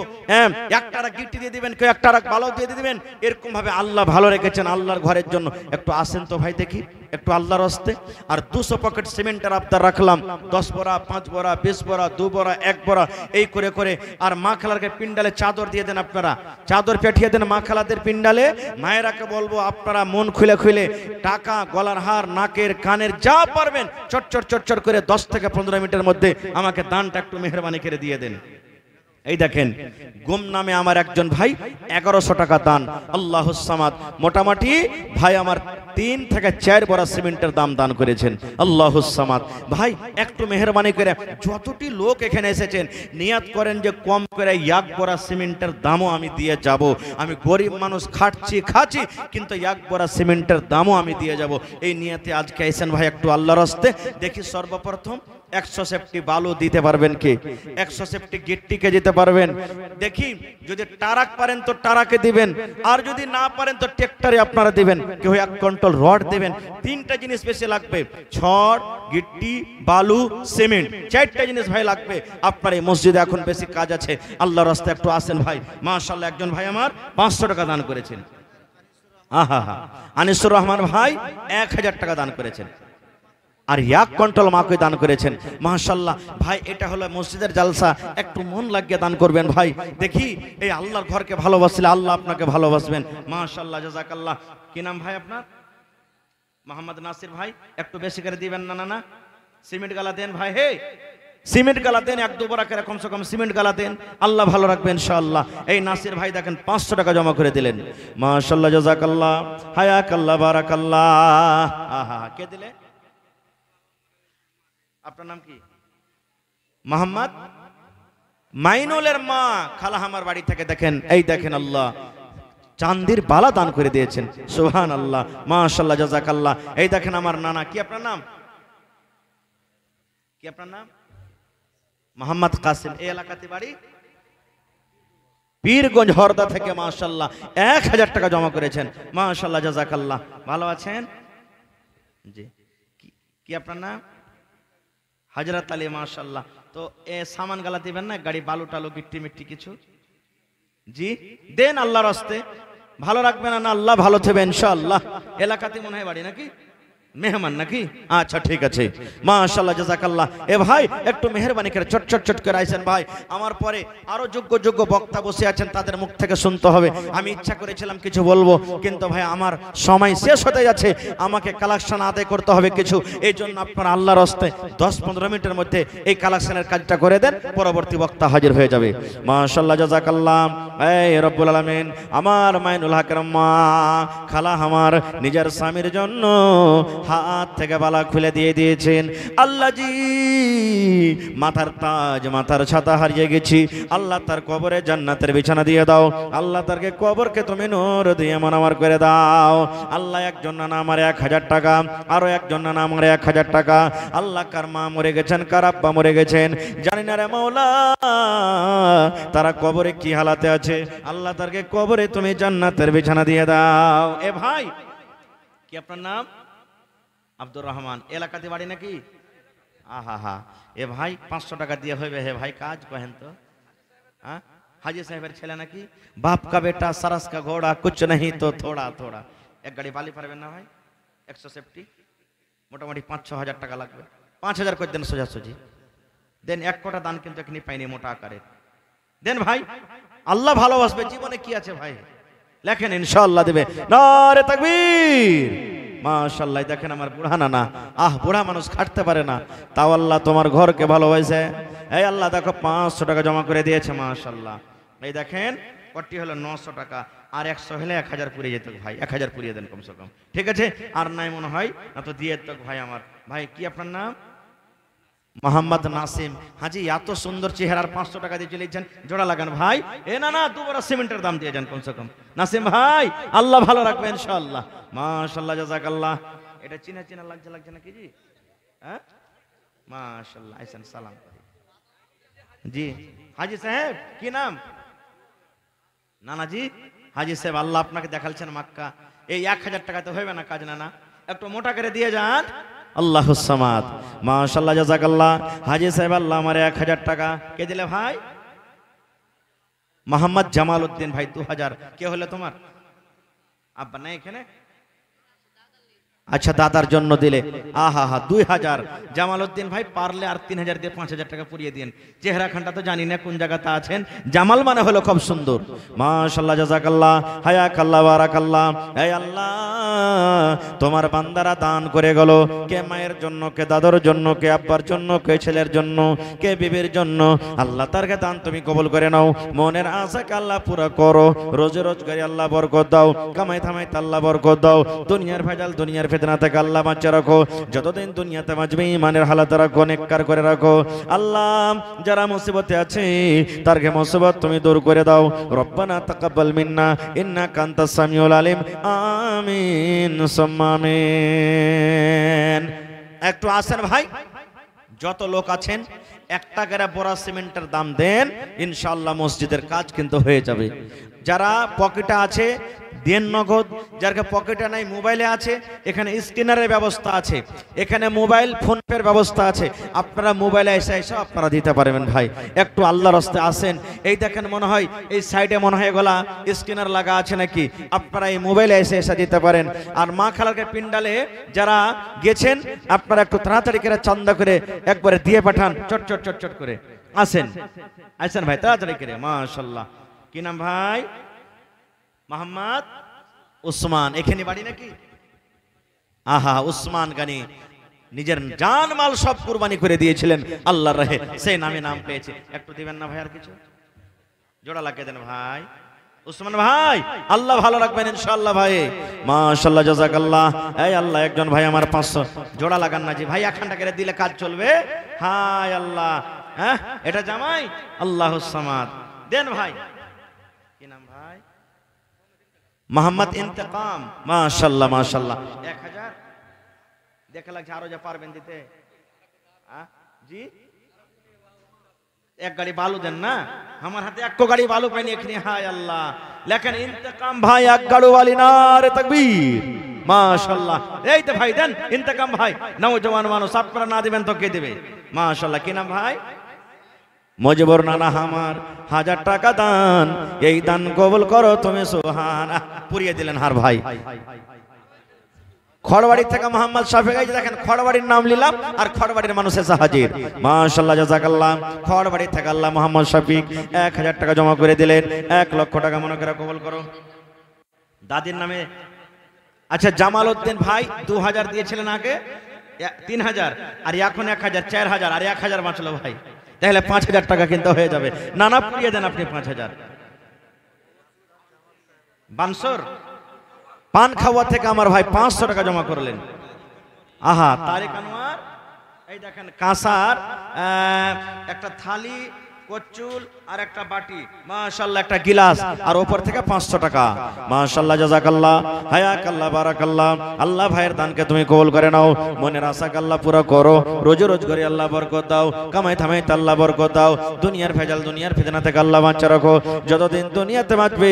1 টারা গিট্টি দিয়ে দিবেন, কেউ 1 টারা বালু দিয়ে দিবেন। এরকম ভাবে আল্লাহ ভালো রেখেছেন আল্লাহর ঘরের জন্য। একটু আসেন তো ভাই দেখি একটু আল্লাহর হস্তে। আর 200 পকেট সিমেন্টের আবদার রাখলাম, 10 বড়া, 5 বড়া, 20 বড়া, 2 বড়া, 1 বড়া, এই করে করে। আর মা খালারকে পিন্ডালে চাদর দিয়ে দেন, আপনারা চাদর পেঠিয়ে দেন মা খালাদের পিন্ডালে। মায়েরাকে বলবো আপনারা মন খুলে খুলে টাকা, গলার হার, নাকের, কানের যা পারবেন চটচট চটচট করে 10 থেকে 15 মিনিটের মধ্যে আমাকে দানটা একটু মেহরবানি করে দিয়ে দেন। এই দেখেন গুম নামে আমার একজন ভাই 1100 টাকা দান, আল্লাহুস সামাদ। মোটামুটি ভাই আমার 3 থেকে 4 বড়া সিমেন্টের দান করেছেন, আল্লাহুস সামাদ। ভাই একটু মেহরবানি করে যতটি লোক এখানে এসেছেন নিয়াত করেন যে কম করে 1 বড়া সিমেন্টের দামও আমি দিয়ে যাব। আমি গরিব মানুষ, খাচ্ছি, কিন্তু 1 বড়া সিমেন্টের দামও আমি দিয়ে যাব, এই নিয়াতে আজকে আইছেন ভাই। একটু আল্লাহর হস্তে দেখি সর্বপ্রথম 100 সেফটি বালু দিতে পারবেন কে? 100 সেফটি গিট্টিকে দিতে পারবেন? দেখি যদি টারাক পারেন তো টারাকে দিবেন, আর যদি না পারেন তো ট্রাক্টরে আপনারা দিবেন। কেউ 1 কুইন্টাল রড দিবেন। 3টা জিনিস বেশি লাগবে, ছড়, গিট্টি, বালু, সিমেন্ট, 4টা জিনিস ভাই লাগবে আপনার এই মসজিদে। এখন বেশি কাজ আছে, আল্লাহর রাস্তায় একটু আসেন ভাই। মাশাআল্লাহ একজন ভাই আমার 500 টাকা দান করেছেন। আহা, আনিসুর রহমান ভাই 1000 টাকা দান করেছেন, আর 1 কুইন্টাল মাকে দান করেছেন। মাশাআল্লাহ ভাই, এটা হলো মসজিদের জালসা, একটু মন লাগিয়ে দান করবেন ভাই। দেখি এই আল্লাহর ঘরকে ভালোবাসলে আল্লাহ আপনাকে ভালোবাসবেন। মাশাআল্লাহ, জাযাকাল্লাহ। কি নাম ভাই আপনার? মোহাম্মদ নাসির ভাই, একটু বেশি করে দিবেন। না সিমেন্ট গালা দেন ভাই। হে সিমেন্ট গালা দেন, এক দুবার করে কমসে কম সিমেন্ট গালা দেন, আল্লাহ ভালো রাখবেন ইনশাআল্লাহ। এই নাসির ভাই দেখেন 500 টাকা জমা করে দিলেন, মাশাআল্লাহ, জাযাকাল্লাহ, হায়াকাল্লাহ, বারাকাল্লাহ। আহা, কে দিলে? আপনার নাম কি? মোহাম্মদ মাইনুলের মা খালা আমার বাড়ি থেকে দেখেন, এই দেখেন আল্লাহ চাঁদির বালা দান করে দিয়েছেন, সুবহানাল্লাহ, মাশাআল্লাহ, জাযাকাল্লাহ। এই দেখেন আমার নানা, কি আপনার নাম? কি আপনার নাম? মোহাম্মদ কাসিম। এই এলাকাতে বাড়ি পীরগঞ্জ হরদা থেকে, মাশাআল্লাহ 1000 টাকা জমা করেছেন, মাশাআল্লাহ, জাযাকাল্লাহ। ভালো আছেন জি? কি আপনার নাম? হযরত আলী, মাশাআল্লাহ। তো এ সামান গালা দিবেন না, গাড়ি বালু টালু গিট্টি মিট্টি কিছু? জি দেন, আল্লাহর রাস্তে ভালো রাখবেন না, আল্লাহ ভালো থাকবে ইনশাআল্লাহ। এলাকাতে মনে হয় বাড়ি নাকি? মেহমান নাকি? আচ্ছা ঠিক আছে, মাশাআল্লাহ, জাযাকাল্লাহ। এ ভাই একটু মেহেরবানি করে চট চট চট করে আইছেন ভাই, আমার পরে আরো যোগ্য যোগ্য বক্তা বসে আছেন, তাদের মুখ থেকে শুনতে হবে। আমি ইচ্ছা করেছিলাম কিছু বলবো, কিন্তু ভাই আমার সময় শেষ হতে যাচ্ছে, আমাকে কালেকশন আদায় করতে হবে কিছু। এই জন্য আপনারা আল্লাহর রাস্তায় 10-15 মিনিটের মধ্যে এই কালেকশনের কাজটা করে দেন, পরবর্তী বক্তা হাজির হয়ে যাবে। মাশাআল্লাহ, জাযাকাল্লাহ। এই রব্বুল আলামিন আমার মাইনুল হকের মা খালা আমার নিজের স্বামীর জন্য হাত থেকে বালা খুলে দিয়ে দিয়েছেন। আল্লাহ জি, মাথার তাজ মাথার ছাতা হারিয়ে গেছি, আল্লাহ তার কবরে জান্নাতের বিছানা দিয়ে দাও, আল্লাহ তারকে কবরকে তুমি নূর দিয়ে মনোয়ার করে দাও। আল্লাহ একজন নানা আমার 1000 টাকা, আরো একজন নানা আমার 1000 টাকা। আল্লাহ কার মা মরে গেছেন, কার আব্বা মরে গেছেন জানি না রে মাওলা, তারা কবরে কি হালাতে আছে, আল্লাহ তারকে কবরে তুমি জান্নাতের বিছানা দিয়ে দাও। এ ভাই কি আপনার নাম? আব্দুর রহমান। এলাকাতে বাড়ি নাকি? আহা হা, এ ভাই 500 টাকা দিয়ে হইবে হে ভাই, কাজ কহেন তো। হ্যাঁ, হাজি সাহেবের ছেলে নাকি? বাপ কা বেটা সারস কা ঘোড়া, কুছ नहीं তো থোড়া থোড়া। এক গাড়ি বালি পারবেন না ভাই? 100 সেফটি মোটামুটি 5-6 হাজার টাকা লাগবে। 5000 করে দেন সোজাসুজি দেন, 1 কোটা দান কিন্তু এখনি পাইনি মোটা আকারে দেন ভাই, আল্লাহ ভালোবাসবে। জীবনে কি আছে ভাই, লেখেন ইনশাআল্লাহ দেবে। নারে তাকবীর, মাশাআল্লাহ। দেখেন আমার বুড়া নানা, বুড়া মানুষ খাটতে পারে না, তাও আল্লাহ তোমার ঘরকে ভালোবাসে। এই আল্লাহ দেখো 500 টাকা জমা করে দিয়েছে, মাশাআল্লাহ। এই দেখেন কটি হলো 900 টাকা, আর 100 হলে 1000 পুরিয়ে যেত ভাই, 1000 পুরিয়ে দেন কমসে কম, ঠিক আছে? আর নাই মনে হয় না তো দিয়ে তো ভাই আমার। ভাই কি আপনার নাম? মোহাম্মদ নাসিম। হাজি এত সুন্দর চেহারার 500 টাকা দিয়ে চলে যান, জোড়া লাগান ভাই। এ না না, দুবার সিমেন্টের দাম দিয়ে যান কমসে কম। নাসিম ভাই আল্লাহ ভালো রাখবে ইনশাআল্লাহ, মাশাআল্লাহ, জাযাকাল্লাহ। এটা চিনা চিনা লাগছে নাকি জি? হ্যাঁ, মাশাআল্লাহ। আইসেন সালাম করি জি। হাজি সাহেব কি নাম? নানাজি হাজি সাহেব, আল্লাহ আপনাকে দেখালছেন মক্কা। এই 1000 টাকা তো হইবে না কাজ, না একটু মোটা করে দিয়ে যান। আল্লাহুস সামাদ, মাশাআল্লাহ, জাযাকাল্লাহ। হাজি সাহেব আল্লাহ আমার 1000 টাকা কে দিলে ভাই? মোহাম্মদ জামাল উদ্দিন ভাই 2000। কে হলো তোমার আব্বা? নাই এখানে? আচ্ছা, দাদার জন্য দিলে। আহা হা, 2000। জামাল উদ্দিন ভাই পারলে আর 3000 দিয়ে 5000 টাকা পুরিয়ে দিন। চেহারা খানটা তো জানি না কোন জায়গাতে আছেন, জামাল মানে হলো খুব সুন্দর, মাশাআল্লাহ, জাযাকাল্লাহ, হায়াকাল্লাহ, বারাকাল্লাহ। এই আল্লাহ তোমার বান্দারা দান করে গেল, কে মায়ের জন্য, কে দাদার জন্য, কে আব্বার জন্য, কে ছেলের জন্য, কে বিবির জন্য। আল্লাহ তারকে দান তুমি কবুল করে নাও, মনের আশাকে আল্লাহ পুরা করো, রোজে রোজগারি আল্লাহ বরকত দাও, কামাই থামাই আল্লাহ বরকত দাও, দুনিয়ার ভেজাল দুনিয়ার ফিতনা থেকে আল্লাহ বাঁচিয়ে রাখো, যতদিন দুনিয়াতে বাঁচবে ঈমানের হালাতে রাখো, নেককার করে রাখো। আল্লাহ যারা মুসিবতে আছে তারকে মুসিবত তুমি দূর করে দাও। রব্বানা তাকাব্বাল মিন্না ইন্নাকা আনতাস সামিউল আলিম। আমিন সুম্মা আমিন। একটু আসেন ভাই, যত লোক আছেন 1 টাকার বড় সিমেন্টের দাম দেন, ইনশাআল্লাহ মসজিদের কাজ কিন্তু হয়ে যাবে। যারা পকেটে আছে দেন নগদ, যার পকেটে নাই মোবাইলে আছে, এখানে স্ক্যানারের ব্যবস্থা আছে, এখানে মোবাইল ফোন পের ব্যবস্থা আছে, আপনারা মোবাইলে এসে আপনারা দিতে পারবেন। ভাই একটু আল্লাহর রাস্তায় আসেন। এই দেখেন মনে হয় এই সাইডে মনে হয় এগুলা স্ক্যানার লাগা আছে নাকি, আপনারা এই মোবাইলে এসে দিতে পারেন। আর মা খালাকে পিন্ডালে যারা গেছেন আপনারা একটু তাড়াতাড়ি করে চান্দা করে একবারে দিয়ে পাঠান, চট চট চট চট করে আসেন। আসেন ভাই তাড়াতাড়ি করে, মাশাআল্লাহ। কি নাম ভাই? মোহাম্মদ উসমান। এখানে বাড়ি নাকি? আহা, উসমান গানি নিজের জান মাল সব কুরবানি করে দিয়েছিলেন আল্লাহর রাহে, সেই নামে নাম পেয়েছে। একটু দিবেন না ভাই? আর কিছু জোড়া লাগিয়ে দেন ভাই উসমান ভাই, আল্লাহ ভালো রাখবেন ইনশাআল্লাহ ভাই। মাশাআল্লাহ, জাযাকাল্লাহ। এই আল্লাহ, একজন ভাই আমার 500 জোড়া লাগান না জি ভাই, একখানটা করে দিলে কাজ চলবে। হায় আল্লাহ, হ্যাঁ এটা জামাই আল্লাহুস সামাদ দেন ভাই। কি নাম ভাই? মোহাম্মদ ইন্তেকাম। মাশাআল্লাহ মাশাআল্লাহ। 1000 দেখা লাগছে, আরো যা পারবেন দিতে। জি এক গাড়ি বালু দেন না, আমার হাতে এক গাড়ি বালু পাইনি এখানে। হায় আল্লাহ, লেখেন ইন্তেকাম ভাই এক গাড়ু ওয়ালি, নারে তাকবীর। মাশাআল্লাহ, এই তো ভাই দেন ইন্তেকাম ভাই, নওজওয়ান মানুষ, আপনারা না দিবেন তো কে দেবে? মাশাআল্লাহ। কি নাম ভাই? মজবুর নানা আমার 1000 টাকা দান, এই দান কবুল করো তুমি সুবহানাল্লাহ। পুরিয়ে দিলেন হার ভাই। খড়বাড়ি থেকে মোহাম্মদ শাফিক, এই যে দেখেন খড়বাড়ির নাম নিলাম আর খড়বাড়ির মানুষ এসে হাজির। মাশাআল্লাহ, জাযাকাল্লাহ। খড়বাড়ি থেকে আল্লাহ মোহাম্মদ শাফিক 1000 টাকা জমা করে দিলেন। 1 লক্ষ টাকা মনে করে কবুল করো দাদির নামে। আচ্ছা, জামাল উদ্দিন ভাই 2000 দিয়েছিলেন আগে, 3000, আর এখন 1000, 4000, আর 1000 বাঁচলো ভাই, তাহলে 5000 টাকা কিন্তু হয়ে যাবে। নানা পুড়িয়ে দেন আপনি 5000। বানসর পান খাওয়া থেকে আমার ভাই 500 টাকা জমা করলেন। আহা, তারেক আনোয়ার, এই দেখেন কাঁসার একটা থালি, কচুল আর একটা বাটি, মাশাআল্লাহ একটা গিলাস, আর উপর থেকে 500 টাকা। মাশাআল্লাহ, জাযাকাল্লাহ, হায়াকাল্লাহ, বারাকাল্লাহ। আল্লাহ ভাইয়ের দানকে তুমি কবুল করে নাও, মনের আশাকে আল্লাহ পুরো করো, রোজগারে আল্লাহ বরকত দাও, কামাই থামাইতে আল্লাহ বরকত দাও, দুনিয়ার ভেজাল দুনিয়ার ফিতনা থেকে আল্লাহ বাঁচা রাখো, যতদিন দুনিয়াতে বাঁচবে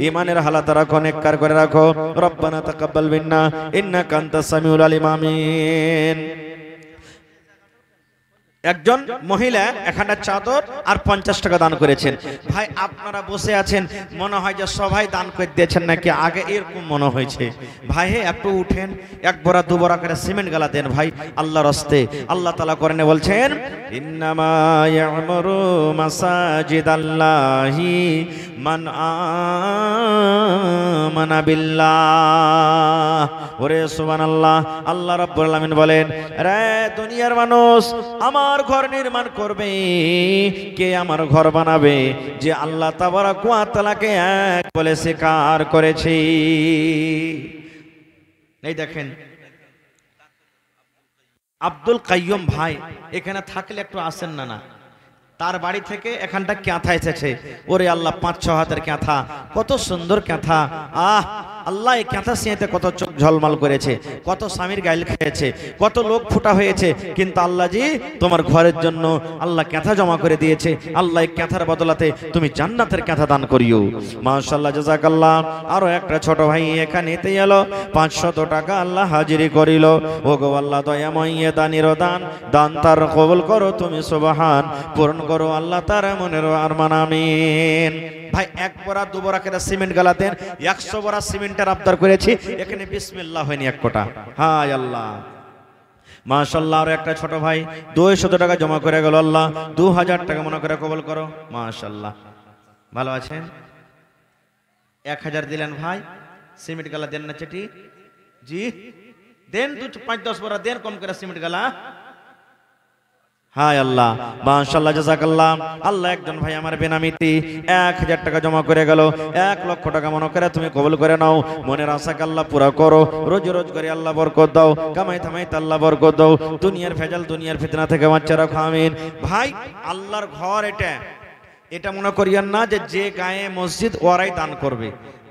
ঈমানের হালাত রাখো, নেককার করে রাখো। রব্বানা তাকাব্বাল মিন্না ইন্নাকা আনতাস সামিউল আলিম। আমিন। একজন মহিলা এখানটা চাদর আর 50 টাকা দান করেছেন। ভাই আপনারা বসে আছেন, মনে হয় যে সবাই দান করে দিয়েছেন নাকি, আগে এরকম মনে হয়েছে। ভাই একটু উঠেন, 1 বড়া 2 বড়া করে সিমেন্ট গালা দেন ভাই আল্লাহর রাস্তে। আল্লাহ তাআলা করেন বলছেন, ইন্নামা ইয়া'মুরু মাসাজিদাল্লাহি মান আমানা বিল্লাহ। ওরে সুবহানাল্লাহ। আল্লাহ রাব্বুল আলামিন বলেন, রে দুনিয়ার মানুষ, আমার ঘর নির্মাণ করবে কে? আমার ঘর বানাবে যে আল্লাহ তাবারক ওয়া তাআলাকে এক বলে স্বীকার করেছে। এই দেখেন আব্দুল কাইয়ুম ভাই এখানে থাকলে একটু আসেন না না, তার বাড়ি থেকে এখানটা ক্যাঁথা এসেছে। ওরে আল্লাহ, 5-6 হাতের ক্যাঁথা, কত সুন্দর ক্যাঁথা। আহ আল্লাহ, এই ক্যাঁথা সিঁয়েতে কত চোখ ঝলমল করেছে, কত স্বামীর গাইল খেয়েছে, কত লোক ফুটা হয়েছে, কিন্তু আল্লাহ জি তোমার ঘরের জন্য আল্লাহ ক্যাঁথা জমা করে দিয়েছে। আল্লাহ এই ক্যাঁথার বদলাতে তুমি জান্নাতের ক্যাঁথা দান করিও। মাশাআল্লাহ, জাযাকাল্লাহ। আরো একটা ছোট ভাই এখানে এতে এলো, 500 টাকা আল্লাহ হাজিরি করিল। ও গো আল্লাহ, দয়াময় দানির দান, দান তার কবুল করো তুমি সুবহান, পূরণ করো আল্লাহ তার মনের আরমান। আমিন। ভাই 1 বড়া 2 বড়া করে সিমেন্ট গালা দেন, 100 বড়া সিমেন্টের আবদার করেছি, এখানে বিসমিল্লাহ হয়নি 1 কোটা। হায় আল্লাহ, মাশাআল্লাহ। আর একটা ছোট ভাই 200 টাকা জমা করে গেল, আল্লাহ 2000 টাকা মনে করে কবুল করো। মাশাআল্লাহ, ভালো আছেন। 1000 দিলেন ভাই, সিমেন্ট গালা দেন না চেটি জি, দেন 5-10 বড়া দেন, কম করে সিমেন্ট গালা। হায় আল্লাহ, মাশাআল্লাহ, জাযাকাল্লাহ। আল্লাহ একজন ভাই আমার বেনামিতে 1000 টাকা জমা করে গেল, 1 লক্ষ টাকা মনে করে তুমি কবুল করে নাও, মনের আশাকে আল্লাহ পুরা করো, রোজগারে আল্লাহ বরকত দাও, কামাই থামাইতে আল্লাহ বরকত দাও, দুনিয়ার ভেজাল দুনিয়ার ফিতনা থেকে বাঁচা রাখো। আমিন। ভাই আল্লাহর ঘর এটা মনে করিয়েন না যে গায়ে মসজিদ ওরাই দান করবে।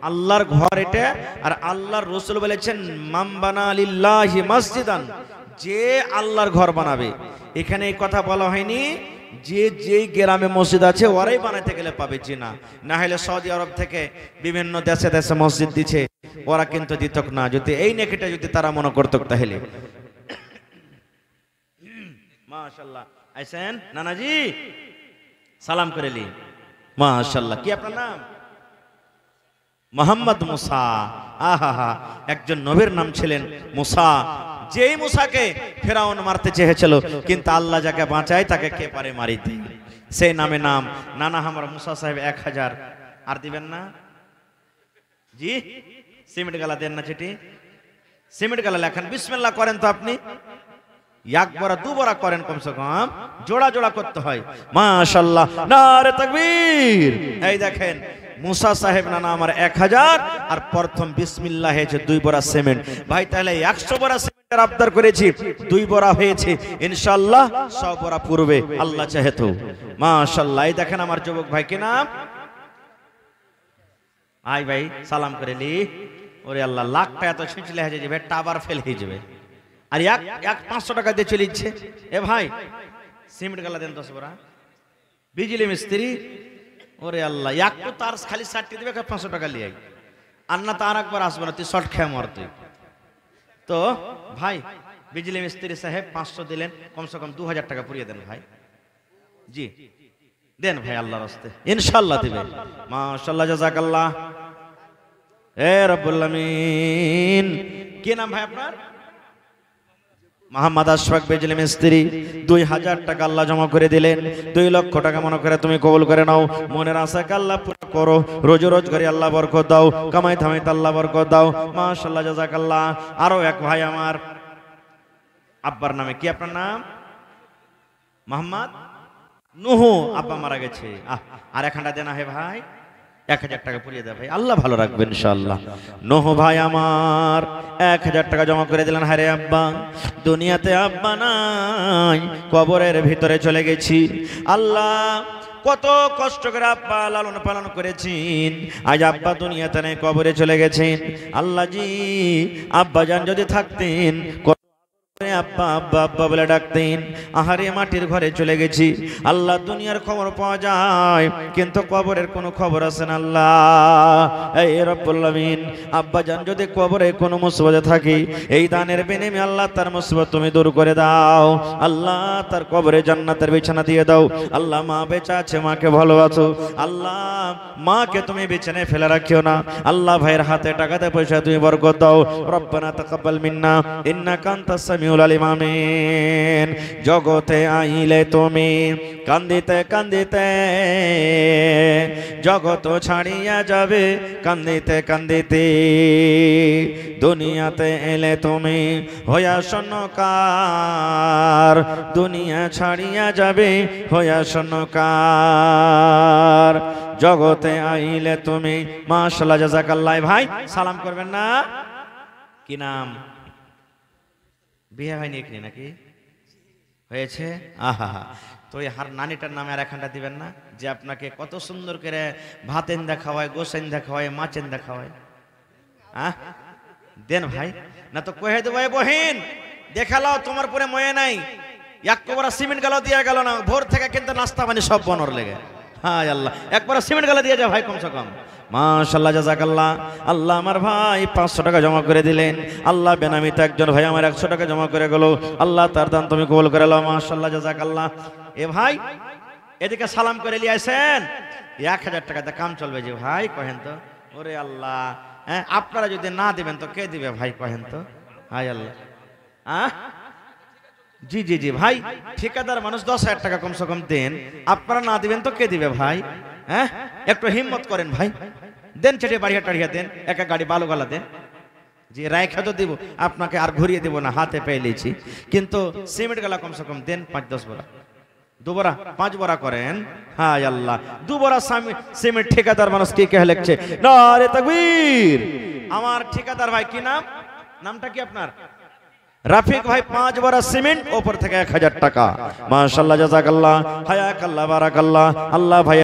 আল্লাহর ঘর এটা, আর আল্লাহর রাসূল বলেছেন, মান বানা লিল্লাহি মসজিদান, যে আল্লাহর ঘর বানাবে। এখানে এই কথা বলা হয়নি যে যেই গ্রামে মসজিদ আছে ওরাই বানাইতে গেলে পাবে, জি না। না হলে সৌদি আরব থেকে বিভিন্ন দেশে দেশে মসজিদ দিচ্ছে, ওরা কিন্তু দিত না। যদি এই নেকিটা যদি তারা মনে করত তাহলে। মাশাআল্লাহ, আইছেন নানাজি, সালাম করেলি। মাশাআল্লাহ। কি আপনার নাম? মোহাম্মদ মুসা। আহা, একজন নবীর নাম ছিলেন মুসা, যেই মুসাকে ফেরাউন মারতে চেয়েছিল, কিন্তু আল্লাহ যাকে বাঁচায় তাকে কে পারে মারিতে, সেই নামে নাম। নানা আমার মুসা সাহেব 1000 আর দিবেন না জি, সিমেন্ট গালা দেন না চেটি, সিমেন্ট গালা লেখেন, বিসমিল্লাহ করেন তো আপনি। এক বড়া দু বড়া করেন কমসে কম, জোড়া জোড়া করতে হয়। মাশাআল্লাহ, নারে তাকবীর। এই দেখেন মুসা সাহেব নানা আমার 1000 আর প্রথম বিসমিল্লাহ হয়েছে 2 বড়া সিমেন্ট। ভাই তাহলে 100 বড়া সিমেন্টের আবদার করেছি, 2 বড়া হয়েছে, ইনশাআল্লাহ 100 বড়া পূর্বে আল্লাহ চাহে তো। মাশাআল্লাহ। এই দেখেন আমার যুবক ভাই, কি নাম? আই ভাই সালাম করে লি। ওরে আল্লাহ, লাখ টাকা তো ছিঁচলে হয়ে যাবে, টাবার ফেল হয়ে যাবে। আর এক 500 টাকা দিয়ে চলে ইচ্ছে। এ ভাই সিমেন্ট গালা দেন 10 বড়া। বিজলি মিস্ত্রি, ওরে আল্লাহ, এক তো তার খালি 60 দিবে, 500 টাকা লিয়ে আর না তার একবার আসবে না, তুই শর্ট খেয়ে মর তুই। তো ভাই বিজলি মিস্ত্রি সাহেব 500 দিলেন, কমসে কম 2000 টাকা পুরিয়ে দেন ভাই। জি দেন ভাই, আল্লাহর রাস্তে ইনশাআল্লাহ দিবে। মাশাআল্লাহ, জাযাকাল্লাহ। এ রব্বুল আমিন। কি নাম ভাই আপনার? মোহাম্মদ আশফাক বিজলি মিস্ত্রি। 2000 টাকা আল্লাহ জমা করে দিলেন। 2 লক্ষ টাকা মনে করে তুমি কবুল করে নাও। মনের আশাকে আল্লাহ পুরো করো। রোজগারে আল্লাহ বরকত দাও, কামাই থামাইতে আল্লাহ বরকত দাও। মাশাআল্লাহ, জাযাকাল্লাহ। আরো এক ভাই আমার আব্বার নামে, কি আপনার নাম? মোহাম্মদ নুহু। আব্বা মারা গেছে। আর এখানটা দেনা হে ভাই, 1000 টাকা পুরিয়ে দেয় ভাই, আল্লাহ ভালো রাখবে ইনশাআল্লাহ। নুহু ভাই আমার 1000 টাকা জমা করে দিলেন। হারে আব্বা, দুনিয়াতে আব্বা নাই, কবরের ভিতরে চলে গেছি। আল্লাহ কত কষ্ট করে আব্বা লালন পালন করেছেন, আজ আব্বা দুনিয়াতে নেই, কবরে চলে গেছেন। আল্লাহ জি, আব্বা জান যদি থাকতেন, আব্বা আব্বা আব্বা বলে ডাকতেন। আহারে মাটির ঘরে চলে গেছি। আল্লাহ দুনিয়ার খবর পাওয়া যায়, কিন্তু কবরের কোনো খবর আছে না। আল্লাহ এই রব্বুল আমিন, আব্বা জান যদি কবরে কোনো মুসিবতে থাকে, এই দানের বিনিময়ে আল্লাহ তার মুসিবত তুমি দূর করে দাও। আল্লাহ তার কবরে জান্নাতের বিছানা দিয়ে দাও। আল্লাহ মা বেঁচে আছে, মাকে ভালোবাসো। আল্লাহ মাকে তুমি বিছানায় ফেলে রাখিও না। আল্লাহ ভাইয়ের হাতে টাকাতে পয়সা তুমি বরকত দাও। রব্বানা তাকাব্বাল মিন্না ইন্নাকা আনতাস সামিউল আলিম। আমিন। জগতে আইলে তুমি কান্দিতে কান্দিতে, জগত ছাড়িয়া যাবে কান্দিতে কান্দিতে। দুনিয়াতে এলে তুমি হইয়া শূন্যকার, দুনিয়া ছাড়িয়া যাবে হইয়া শূন্যকার। জগতে আইলে তুমি। মাশাআল্লাহ, জাযাকাল্লাহ। ভাই সালাম করবেন না? কি নাম? বিয়ে হয়নি এখানে নাকি? হয়েছে? আহা, তো এই হার নানিটার নামে আর এখানটা দিবেন না, যে আপনাকে কত সুন্দর করে ভাতেন দেখাওয়ায়, গোসেন দেখাওয়ায়, মাছেন দেখাওয়ায়। দেন ভাই, না তো কহে দেবো বহিন দেখালাও তোমার পরে ময়ে নাই, এক কোবরা সিমেন্ট গালো দিয়ে গেল না, ভোর থেকে কিন্তু নাস্তা পানি সব বনর লেগে। হায় আল্লাহ, একবার সিমেন্ট গালা দিয়ে যা ভাই কমসে কম। মাশাআল্লাহ, জাযাকাল্লাহ। আল্লাহ আমার ভাই 500 টাকা জমা করে দিলেন। আল্লাহ বেনামিতে একজন ভাই আমার 100 টাকা জমা করে গেল। আল্লাহ তার দান তুমি কবুল করে নাও। মাশাআল্লাহ, জাযাকাল্লাহ। এ ভাই এদিকে সালাম করে লিয়েছেন, 1000 টাকাতে কাম চলবে যে ভাই, কহেন তো। ওরে আল্লাহ, হ্যাঁ আপনারা যদি না দিবেন তো কে দিবে ভাই, কহেন তো। হায় আল্লাহ। জি জি জি ভাই, ঠিকাদার মানুষ 10,000 টাকা কমসে কম দেন, আপনারা না দিবেন তো কে দিবে ভাই? হ্যাঁ একটু হিম্মত করেন ভাই, দেন চেটে বাড়িয়া টাড়িয়া দেন, এক গাড়ি বালু গালা দেন। যে রায় খেতে দিব আপনাকে, আর ঘুরিয়ে দিব না, হাতে পেয়ে লিয়েছি। কিন্তু সিমেন্ট গালা কমসে কম দেন 5-10 বড়া, 2 বড়া 5 বড়া করেন। হায় আল্লাহ, 2 বড়া সিমেন্ট ঠিকাদার মানুষ কি কে লিখছে? নারে তাকবীর। আমার ঠিকাদার ভাই কি নাম? নামটা কি আপনার? রাফিক ভাই। 5 বড়া সিমেন্ট, ওপর থেকে 1000 টাকা। মাশাআল্লাহ, জাযাকাল্লাহ, হায়াকাল্লাহ, বারাকাল্লাহ। আল্লাহ ভাই